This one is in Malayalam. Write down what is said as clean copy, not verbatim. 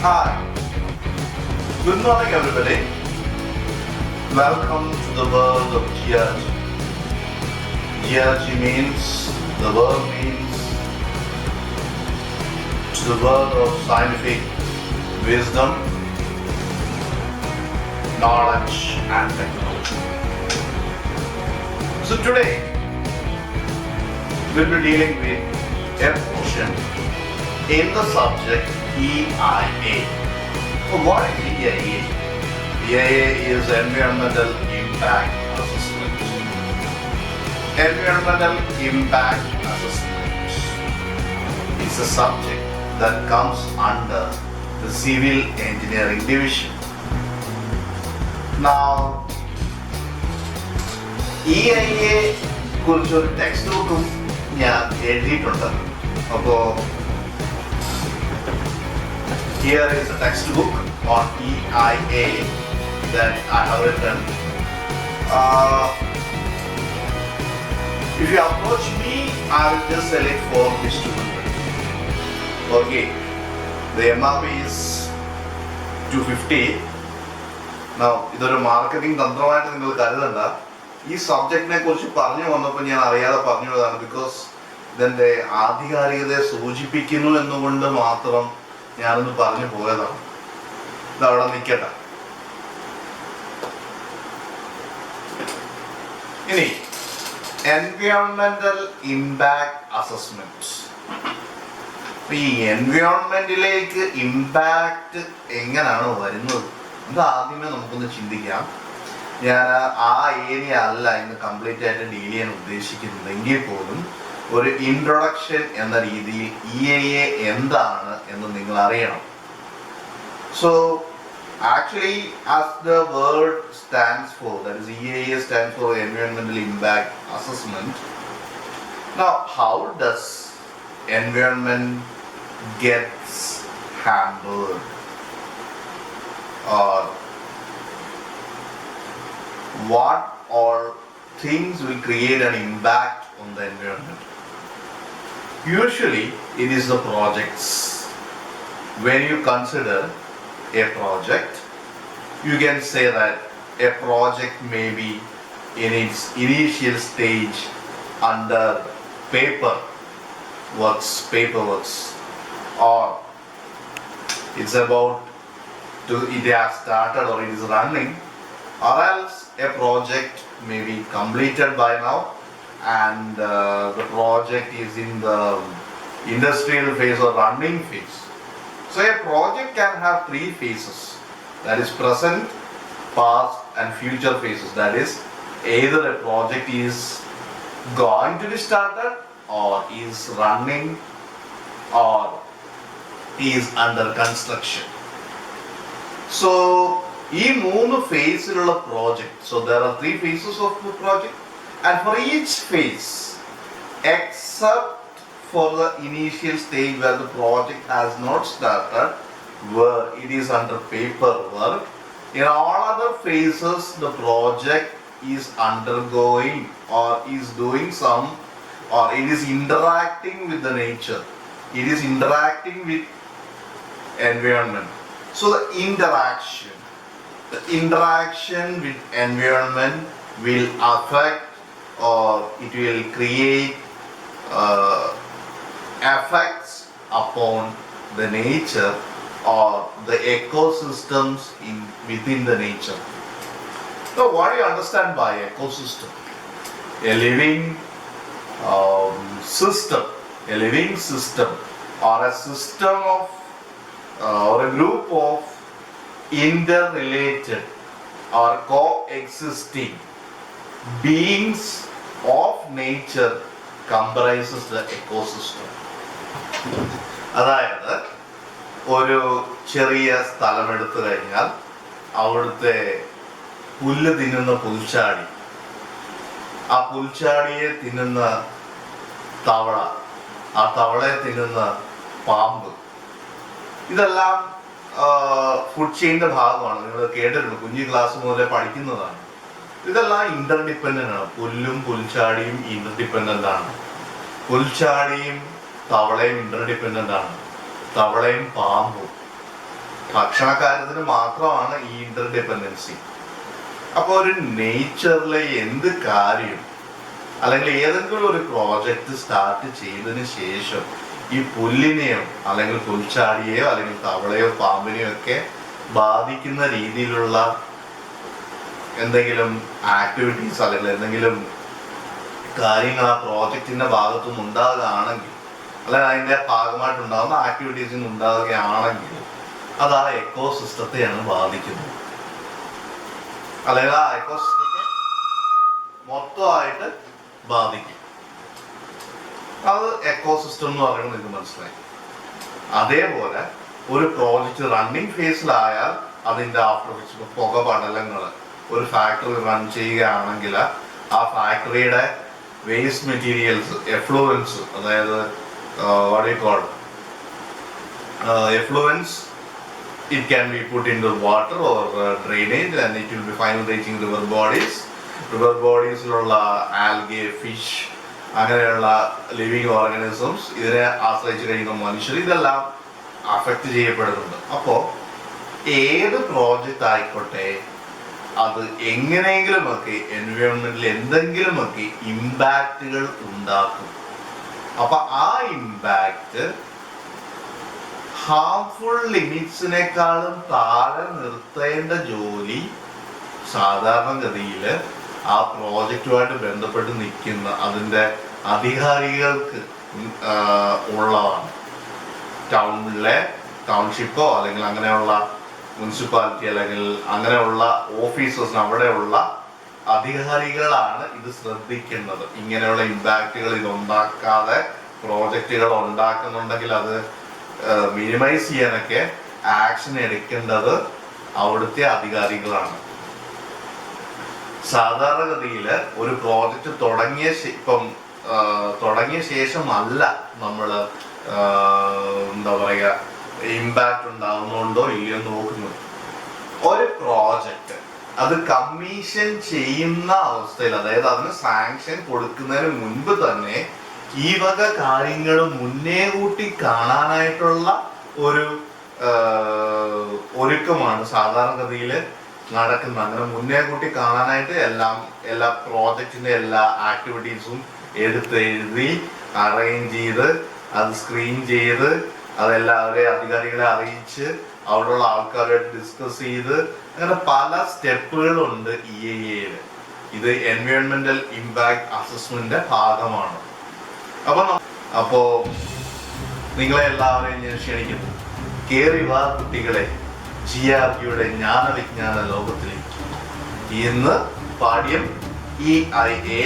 Hi, good morning everybody. Welcome to the world of geology. Geology means, the word means to the world of scientific wisdom, knowledge and technology. So today we'll be dealing with a portion in the subject EIA. So what is EIA? EIA is Environmental Impact Assessment. Environmental Impact Assessment is a subject that comes under the Civil Engineering Division. Now, EIA കുറിച്ചൊരു ടെക്സ്റ്റ് ബുക്കും ഞാൻ എഴുതിയിട്ടുണ്ട്. അപ്പോൾ here is a textbook on EIA that I have written. If you approach me, I will just sell it for this 200. Okay, the MRP is 250. Now, ഇതൊരു മാർക്കറ്റിംഗ് തന്ത്രമായിട്ട് നിങ്ങൾ കരുതണ്ട. ഈ സബ്ജക്റ്റിനെ കുറിച്ച് പറഞ്ഞു വന്നപ്പോൾ ഞാൻ അറിയാതെ പറഞ്ഞതാണ്. ബിക്കോസ് ഇതിൻ്റെ ആധികാരികതയെ സൂചിപ്പിക്കുന്നു എന്നുകൊണ്ട് മാത്രം ഞാനൊന്ന് പറഞ്ഞു പോയതാണ്. ഇതവിടെ നിൽക്കട്ടെ. ഇനി എൻവയോൺമെന്റൽ ഇമ്പാക്ട് അസസ്മെന്റ്. ഈ എൻവയോൺമെന്റിലേക്ക് ഇമ്പാക്ട് എങ്ങനെയാണ് വരുന്നത് ഇത് ആദ്യമേ നമുക്കൊന്ന് ചിന്തിക്കാം. ഞാൻ ആ ഏരിയ അല്ല ഇന്ന് കംപ്ലീറ്റ് ആയിട്ട് ഡീൽ ചെയ്യാൻ ഉദ്ദേശിക്കുന്നത്. എങ്കിൽ പോലും ഒരു ഇൻട്രൊഡക്ഷൻ എന്ന രീതിയിൽ EIA എന്താണ് എന്ന് നിങ്ങൾ അറിയണം. So actually, as the word stands for, that is EIA stands for Environmental Impact Assessment. Now, how does environment gets hampered, or what all things will create an impact on the environment? Usually, it is the projects. When you consider a project, you can say that a project may be in its initial stage under paperworks, or it's about it has started or it is running, or else a project may be completed by now and the project is in the industrial phase or running phase. So a project can have 3 phases, that is present, past and future phases. That is, either a project is going to be started or is running or is under construction. So ഈ 3 ഫേസിലുള്ള project, so there are 3 phases of the project. And for each phase, except for the initial stage where the project has not started, where it is under paperwork, in all other phases the project is undergoing or is doing some, or it is interacting with the nature. It is interacting with environment. So the interaction with environment will affect or it will create effects upon the nature or the ecosystems within the nature. So what do you understand by ecosystem? A living system or a system of or a group of interrelated or coexisting beings of nature comprises the ecosystem. അതായത് ഒരു ചെറിയ സ്ഥലം എടുത്തു കഴിഞ്ഞാൽ അവിടുത്തെ പുല്ല് തിന്നുന്ന പുൽച്ചാടി, ആ പുൽച്ചാടിയെ തിന്നുന്ന തവള, ആ തവളയെ തിന്നുന്ന പാമ്പ്, ഇതെല്ലാം ഫുഡ് ചെയിൻ്റെ ഭാഗമാണ്. നിങ്ങൾ കേട്ടിട്ടുണ്ട്, കുഞ്ഞു ക്ലാസ് മുതലേ പഠിക്കുന്നതാണ്. ഇതെല്ലാം ഇന്റർഡിപ്പെൻഡന്റ് ആണ്. പുല്ലും പുൽച്ചാടിയും ഇന്റർഡിപ്പെൻഡന്റ് ആണ്. പുൽച്ചാടിയും തവളയും ഇന്റർഡിപ്പെൻഡന്റ് ആണ്. തവളയും പാമ്പും. ഭക്ഷണ കാര്യത്തിന് മാത്രമാണ് ഈ ഇന്റർഡിപെൻഡൻസി. അപ്പോൾ ഒരു നേച്ചറിലെ എന്ത് കാര്യം അല്ലെങ്കിൽ ഏതെങ്കിലും ഒരു പ്രോജക്റ്റ് സ്റ്റാർട്ട് ചെയ്തതിന് ശേഷം ഈ പുല്ലിനെയോ അല്ലെങ്കിൽ പുൽച്ചാടിയെയോ അല്ലെങ്കിൽ തവളയോ പാമ്പിനെയോ ഒക്കെ ബാധിക്കുന്ന രീതിയിലുള്ള എന്തെങ്കിലും ആക്ടിവിറ്റീസ് അല്ലെങ്കിൽ എന്തെങ്കിലും കാര്യങ്ങൾ ആ പ്രോജക്റ്റിന്റെ ഭാഗത്തുനിന്ന് ഉണ്ടാകുകയാണെങ്കിൽ അല്ലെങ്കിൽ അതിന്റെ ഭാഗമായിട്ടുണ്ടാകുന്ന ആക്ടിവിറ്റീസിൽ നിന്ന് ഉണ്ടാകുകയാണെങ്കിൽ അത് ആ എക്കോസിസ്റ്റത്തെയാണ് ബാധിക്കുന്നത്. അല്ലെങ്കിൽ ആ എക്കോസിസ്റ്റത്തെ മൊത്തമായിട്ട് ബാധിക്കും. അത് എക്കോസിസ്റ്റം എന്ന് പറയുന്നത് നിങ്ങൾക്ക് മനസ്സിലായി. അതേപോലെ ഒരു പ്രോജക്റ്റ് റണ്ണിങ് ഫേസിലായാൽ അതിന്റെ ആഫ്റ്റർ എഫക്ട്സ്, പുക പടലങ്ങൾ ഒരു ഫാക്ടറി റൺ ചെയ്യുകയാണെങ്കിൽ ആ ഫാക്ടറിയുടെ വേസ്റ്റ് മെറ്റീരിയൽസ്, എഫ്ലുവൻസ്, അതായത് what you call effluents, it can be put into water or drainage and it will be finally reaching river bodies. River bodies ലുള്ള algae, fish, അങ്ങനെയുള്ള ലിവിങ് ഓർഗാനിസംസ്, ഇതിനെ ആശ്രയിച്ച് കഴിയുന്ന മനുഷ്യർ, ഇതെല്ലാം അഫക്റ്റ് ചെയ്യപ്പെടുന്നുണ്ട്. അപ്പോൾ ഏത് പ്രോജക്റ്റ് ആയിക്കോട്ടെ അത് എങ്ങനെയെങ്കിലുമൊക്കെ എൻവയോൺമെന്റിൽ എന്തെങ്കിലുമൊക്കെ ഇമ്പാക്റ്റുകൾ ഉണ്ടാക്കും. അപ്പൊ ആ ഇമ്പാക്റ്റ് ഹാർംഫുൾ ലിമിറ്റ്സിനേക്കാളും താഴെ നിർത്തേണ്ട ജോലി സാധാരണഗതിയിൽ ആ പ്രോജക്റ്റുമായിട്ട് ബന്ധപ്പെട്ട് നിൽക്കുന്ന അതിൻ്റെ അധികാരികൾക്ക് ഉള്ളതാണ്. ടൗണിലെ ടൗൺഷിപ്പോ അല്ലെങ്കിൽ അങ്ങനെയുള്ള മുനിസിപ്പാലിറ്റി അല്ലെങ്കിൽ അങ്ങനെയുള്ള ഓഫീസേഴ്സിന് അവിടെയുള്ള അധികാരികളാണ് ഇത് ശ്രദ്ധിക്കുന്നത്. ഇങ്ങനെയുള്ള ഇമ്പാക്റ്റുകൾ ഇതുണ്ടാക്കാതെ പ്രോജക്റ്റുകൾ ഉണ്ടാക്കുന്നുണ്ടെങ്കിൽ അത് മിനിമൈസ് ചെയ്യാനൊക്കെ ആക്ഷൻ എടുക്കേണ്ടത് അവിടുത്തെ അധികാരികളാണ്. സാധാരണഗതിയിൽ ഒരു പ്രോജക്റ്റ് തുടങ്ങിയ ശേഷമല്ല നമ്മൾ എന്താ പറയുക ഇമ്പാക്റ്റ് ഉണ്ടാവുന്നുണ്ടോ ഇല്ലയോ നോക്കുന്നത്. ഒരു പ്രോജക്റ്റ് അത് കമ്മീഷൻ ചെയ്യുന്ന അവസ്ഥയിൽ, അതായത് അതിന് സാങ്ഷൻ കൊടുക്കുന്നതിന് മുൻപ് തന്നെ ഈ വക കാര്യങ്ങൾ മുന്നേ കൂട്ടി കാണാനായിട്ടുള്ള ഒരു ഒരുക്കമാണ് സാധാരണഗതിയിൽ നടക്കുന്നത്. അങ്ങനെ മുന്നേ കൂട്ടി കാണാനായിട്ട് എല്ലാ പ്രോജക്റ്റിന്റെ എല്ലാ ആക്ടിവിറ്റീസും എഴുതി അറേഞ്ച് ചെയ്ത് അത് സ്ക്രീൻ ചെയ്ത് അതെല്ലാവരെയും അധികാരികളെ അറിയിച്ച് അവിടെയുള്ള ആൾക്കാരുമായിട്ട് ഡിസ്കസ് ചെയ്ത് അങ്ങനെ പല സ്റ്റെപ്പുകളുണ്ട് EIA-യിൽ. ഇത് എൻവയോൺമെന്റൽ ഇമ്പാക്ട് അസസ്മെന്റിന്റെ ഭാഗമാണ്. അപ്പോ നിങ്ങളെ എല്ലാവരെയും ഞാൻ ക്ഷണിക്കുന്നു, കേറി വാ കുട്ടികളെ GRPയുടെ ജ്ഞാനവിജ്ഞാന ലോകത്തിലേക്ക്. ഇന്ന് പാഠ്യം EIA